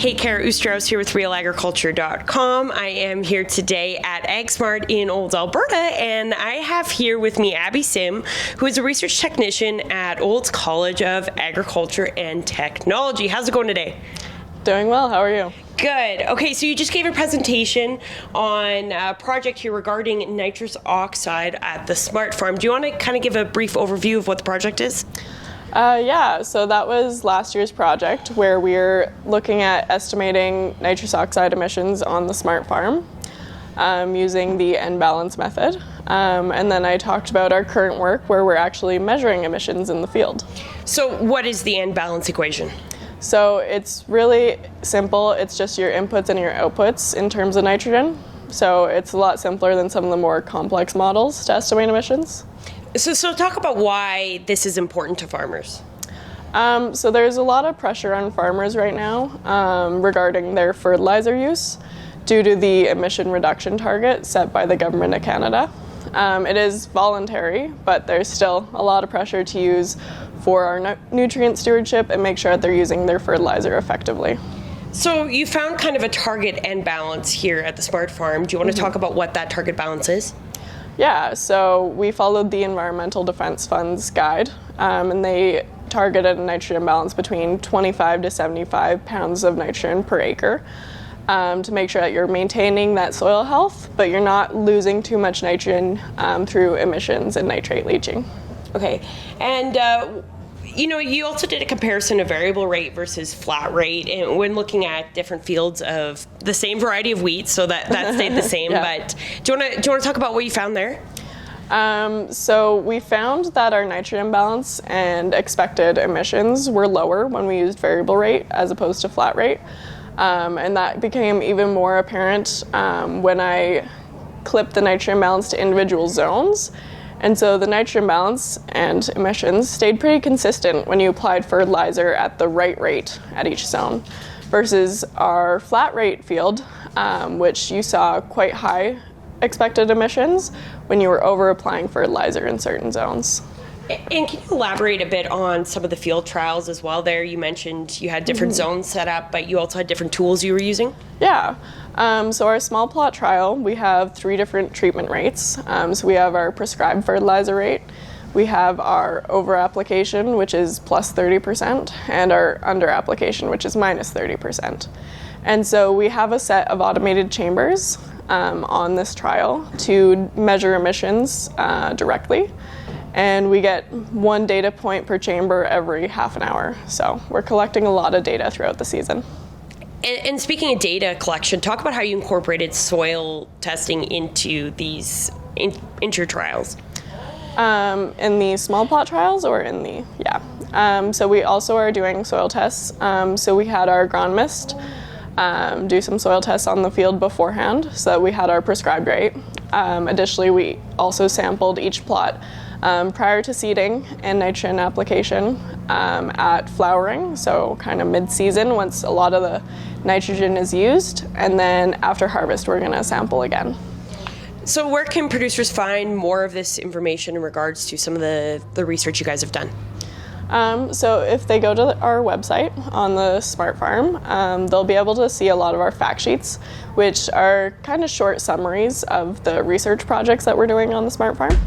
Hey, Kara Oosterhuis here with RealAgriculture.com. I am here today at AgSmart in Olds, Alberta, and I have here with me Abby Sim, who is a research technician at Olds College of Agriculture and Technology. How's it going today? Doing well. How are you? Good. Okay, so you just gave a presentation on a project here regarding nitrous oxide at the Smart Farm. Do you want to kind of give a brief overview of what the project is? Yeah, so that was last year's project where we're looking at estimating nitrous oxide emissions on the Smart Farm using the end balance method. And then I talked about our current work where we're actually measuring emissions in the field. So what is the end balance equation? So it's really simple. It's just your inputs and your outputs in terms of nitrogen. So it's a lot simpler than some of the more complex models to estimate emissions. So talk about why this is important to farmers. So there's a lot of pressure on farmers right now regarding their fertilizer use due to the emission reduction target set by the government of Canada. It is voluntary, but there's still a lot of pressure to use for our nutrient stewardship and make sure that they're using their fertilizer effectively. So you found kind of a target end balance here at the Smart Farm. Do you want to talk about what that target balance is? Yeah, so we followed the Environmental Defense Fund's guide, and they targeted a nitrogen balance between 25 to 75 pounds of nitrogen per acre to make sure that you're maintaining that soil health, but you're not losing too much nitrogen through emissions and nitrate leaching. Okay, and you also did a comparison of variable rate versus flat rate, and when looking at different fields of the same variety of wheat, so that stayed the same. Yeah. But do you want to talk about what you found there? So we found that our nitrogen balance and expected emissions were lower when we used variable rate as opposed to flat rate, and that became even more apparent when I clipped the nitrogen balance to individual zones. And so the nitrogen balance and emissions stayed pretty consistent when you applied fertilizer at the right rate at each zone versus our flat rate field, which you saw quite high expected emissions when you were over applying fertilizer in certain zones. And can you elaborate a bit on some of the field trials as well there? You mentioned you had different zones set up, but you also had different tools you were using? Yeah. So our small plot trial, we have 3 different treatment rates. So we have our prescribed fertilizer rate, we have our over application, which is plus 30%, and our under application, which is minus 30%. And so we have a set of automated chambers on this trial to measure emissions directly. And we get 1 data point per chamber every half an hour. So we're collecting a lot of data throughout the season. And speaking of data collection, talk about how you incorporated soil testing into these into your trials. In the small plot trials or in the, yeah. So we also are doing soil tests. So we had our agronomist do some soil tests on the field beforehand so that we had our prescribed rate. Additionally, we also sampled each plot prior to seeding and nitrogen application at flowering, so kind of mid-season once a lot of the nitrogen is used, and then after harvest we're going to sample again. So where can producers find more of this information in regards to some of the research you guys have done? So if they go to our website on the Smart Farm, they'll be able to see a lot of our fact sheets, which are kind of short summaries of the research projects that we're doing on the Smart Farm.